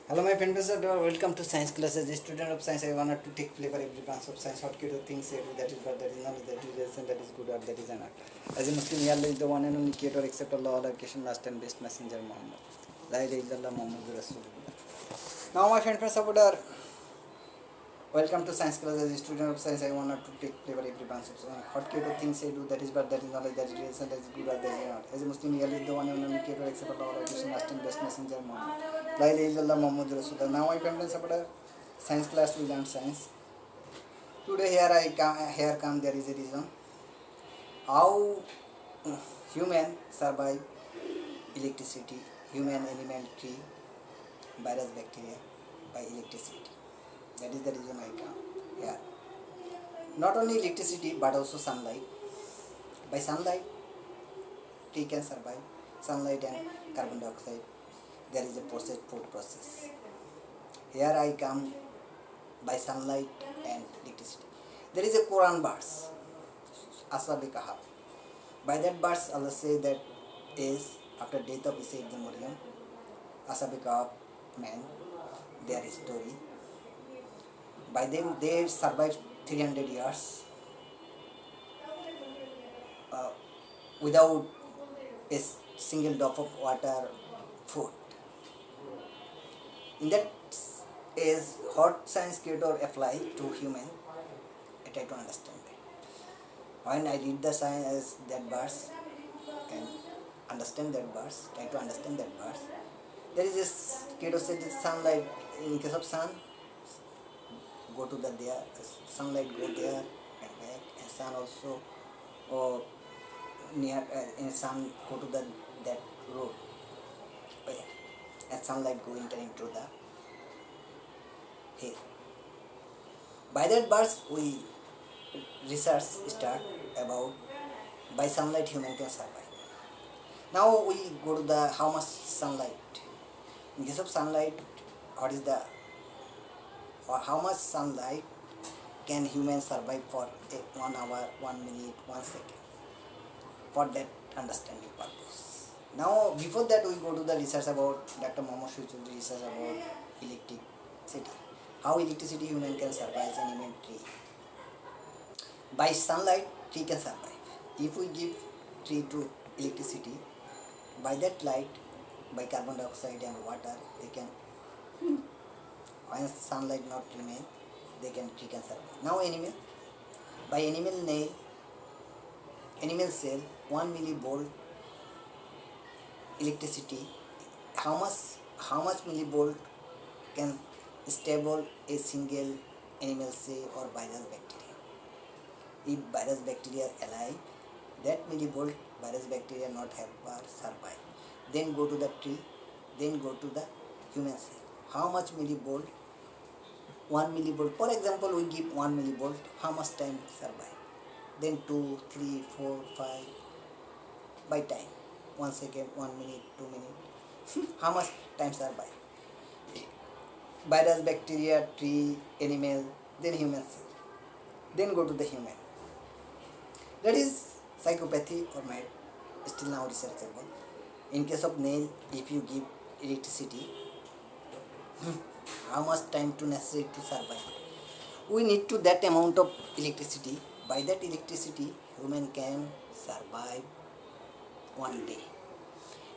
Hello my friends, welcome to science classes. The student of science, I wanted to take flavor every branch of science. What kind of things that is bad, that is knowledge, that is lesson, that is good, or that is an art. As a Muslim, Allah is the one and only creator, except Allah, all creation, last and best messenger Muhammad. La ilaha illallah Muhammad Rasulullah. Now my friends, welcome to science class. As a student of science, I wanted to take flavor every branch of science. What kind of things I do, that is bad, that is knowledge, that is lesson, that is good, or that is an art. As a Muslim, Allah is the one and only creator, except Allah, all creation, last and best messenger Muhammad. La ilaha illallah Muhammad Rasulullah. Now my friends, science class, we learn science. Today here come there is a reason how human survive electricity, human, animal, tree, virus, bacteria by electricity. That is the reason I come here. Not only electricity but also sunlight. By sunlight, tree can survive. Sunlight and carbon dioxide. There is a food process. Here I come by sunlight and electricity. There is a Quran verse, Asabikaha. By that verse, Allah say that is after death of Isa ibn Maryam, Asabikaha man, their story. By them, they survived 300 years without a single drop of water, food. In that is what science creator apply to human. I try to understand that. When I read the science that verse and understand that verse, try to understand that verse. There is this creator said this sunlight in case of sun, go to the there, sunlight go there and back, and sun also near in sun go to the that road. And sunlight go enter into the hill. By that verse we research start about by sunlight human can survive. Now we go to the how much sunlight. In case of sunlight, what is the or how much sunlight can human survive for 1 hour, 1 minute, 1 second? For that understanding purpose. Now before that we go to the research about Dr. Mohammed Shuchul research about electricity. How electricity human can survive as an animal tree. By sunlight tree can survive. If we give tree to electricity, by that light, by carbon dioxide and water, they can when sunlight not remain, tree can survive. Now animal, by animal nail, animal cell, 1 millivolt electricity, how much millivolt can stable a single animal cell or virus bacteria. If virus bacteria alive, that millivolt virus bacteria not have survive. Then go to the tree, then go to the human cell. How much millivolt? 1 millivolt. For example, we give 1 millivolt. How much time survive? Then 2, 3, 4, 5. By time, 1 second, 1 minute, 2 minutes. How much time survive? Virus, bacteria, tree, animal, then human cell. Then go to the human. That is psychopathy or mad. Still now researchable. In case of nail, if you give electricity, how much time to necessary to survive? We need to that amount of electricity. By that electricity, human can survive 1 day.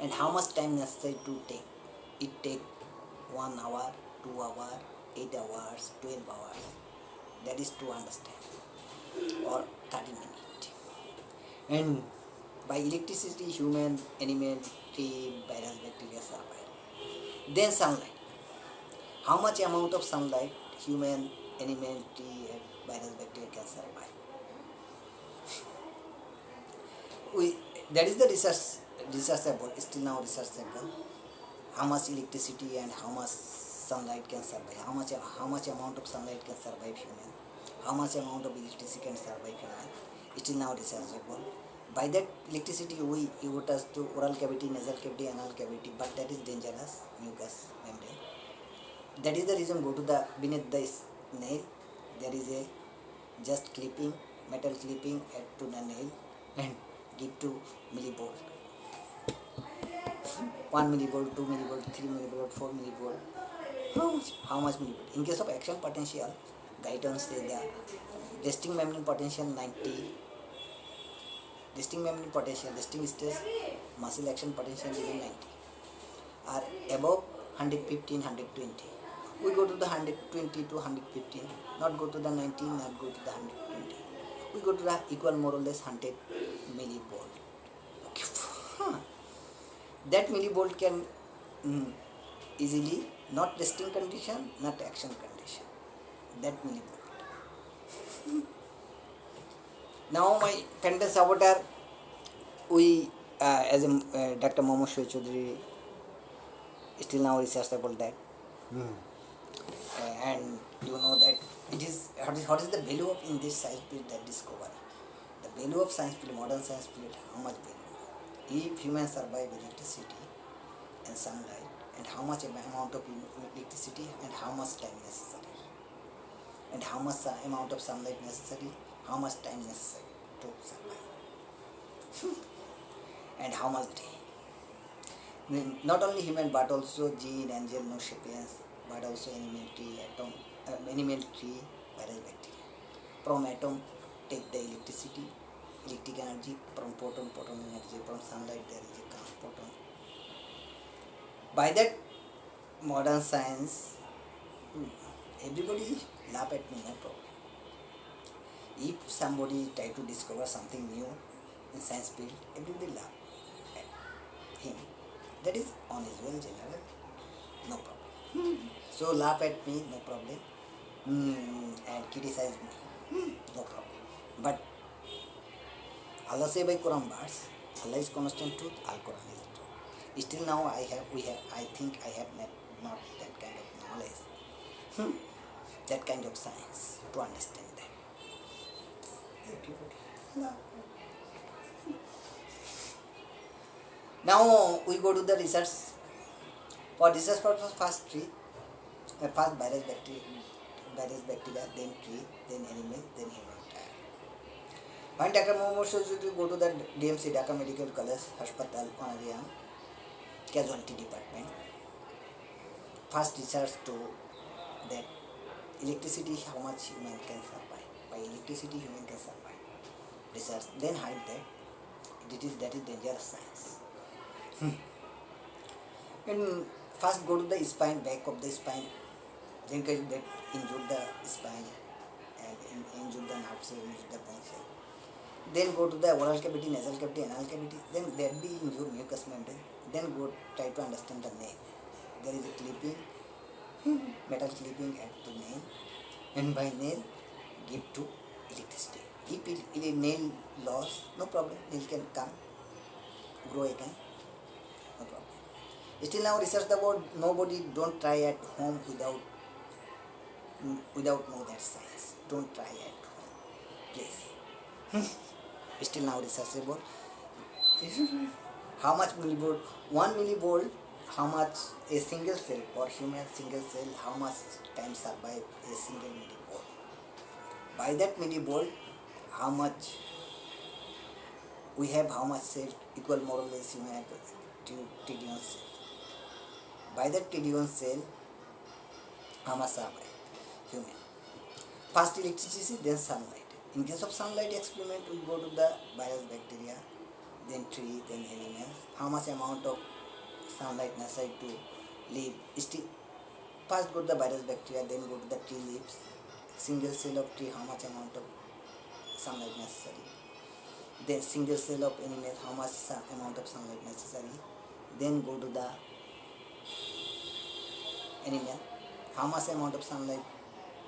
And how much time necessary to take? It take 1 hour, 2 hours, 8 hours, 12 hours. That is to understand. Or 30 minutes. And by electricity, human, animal, tree, virus, bacteria survive. Then sunlight. How much amount of sunlight human, animal, tree, and virus, bacteria can survive? That is the researchable, still now researchable. How much electricity and how much sunlight can survive? How much amount of sunlight can survive human? How much amount of electricity can survive human? Still now researchable. By that electricity we touch to oral cavity, nasal cavity, anal cavity, but that is dangerous, mucous membrane. That is the reason go to the beneath the nail, there is a just clipping, metal clipping add to the nail and give to millivolt. 1 millivolt, 2 millivolt, 3 millivolt, 4 millivolt. How much millivolt? In case of action potential, guidance say the resting membrane potential 90, resting membrane potential, resting stress, muscle action potential even 90 are above 115, 120. We go to the 120 to 115, not go to the 90, not go to the 120. We go to the equal more or less 100 millivolt. Okay. That millivolt can easily not resting condition, not action condition. That millivolt. Now my pendant saboteur, we as a Dr. Momo Chaudhary still now research about that. And you know that it is what is the value of in this science field that discovery. The value of science field, modern science field, how much value? If humans survive electricity and sunlight, and how much amount of electricity and how much time necessary, and how much amount of sunlight necessary, how much time necessary to survive, and how much day. Not only human but also gene, angel, no sapiens, but also animal tree, atom, animal tree, viral bacteria. From atom take the electricity, electric energy, from proton, proton energy, from sunlight there is a proton. By that modern science, everybody laugh at me, no problem. If somebody try to discover something new in science field, everybody laugh at him. That is on his own general, no problem. So laugh at me, no problem, and criticize me, no problem. But Allah say by Quran verse, Allah is constant truth, Al Quran is truth. Still now I think I have not that kind of knowledge, that kind of science to understand that. Now we go to the research. For research purpose, first tree, first virus bacteria, then tree, then animal, then human. When Dr. Momo shows you to go to the DMC, Dhaka Medical College Hospital, Onariam, Casualty Department. First research to that electricity, how much human can survive. By electricity, human can survive. Research, then hide that. That is dangerous science. And first go to the spine, back of the spine, then get injure the spine and injure the nerve cell, injure the bone cell. Then go to the oral cavity, nasal cavity, anal cavity, then there be injure mucous membrane. Then go try to understand the nail. There is a clipping, metal clipping at the nail, and by nail give to electricity. If a nail loss, no problem, nail can come, grow again, no problem. Still now research the word, nobody don't try at home without know that science. Don't try at home, please. Still now research about how much millivolt, 1 millivolt, how much a single cell for human single cell, how much time survive a single millivolt. By that millivolt, how much we have, how much cell equal more or less human to trillion cell. By that trillion cell, how much survive human. First electricity, then sunlight. In case of sunlight experiment, we go to the virus bacteria, then tree, then animals. How much amount of sunlight necessary to live? Still, first go to the virus bacteria, then go to the tree leaves. Single cell of tree, how much amount of sunlight necessary? Then single cell of animal, how much amount of sunlight necessary? Then go to the animal, how much amount of sunlight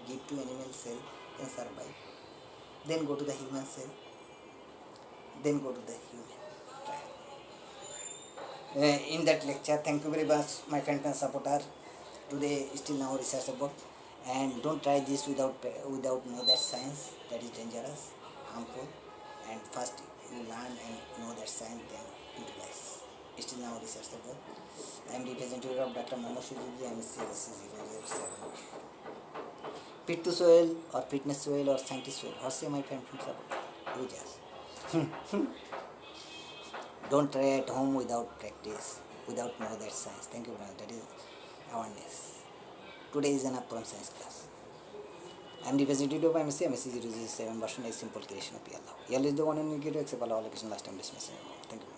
give to animal cell can survive. Then go to the human cell, then go to the human trial. In that lecture, thank you very much, my friend and supporter. Today still now research about, and don't try this without know that science, that is dangerous, harmful, and first you learn and know that science, then utilize. Still now research about. I am representative of Dr. Momo Chaudhary, MSC 007. Fit to soil or fitness soil or scientist soil. What say my friend from support? You just. Don't try at home without practice. without know that science. Thank you, brother. That is awareness. Today is enough from science class. I am representative of MSC. MSC 007 version is simple creation of ALLAHU. Allah is the one and unique to accept all allocation last time dismissing. Thank you.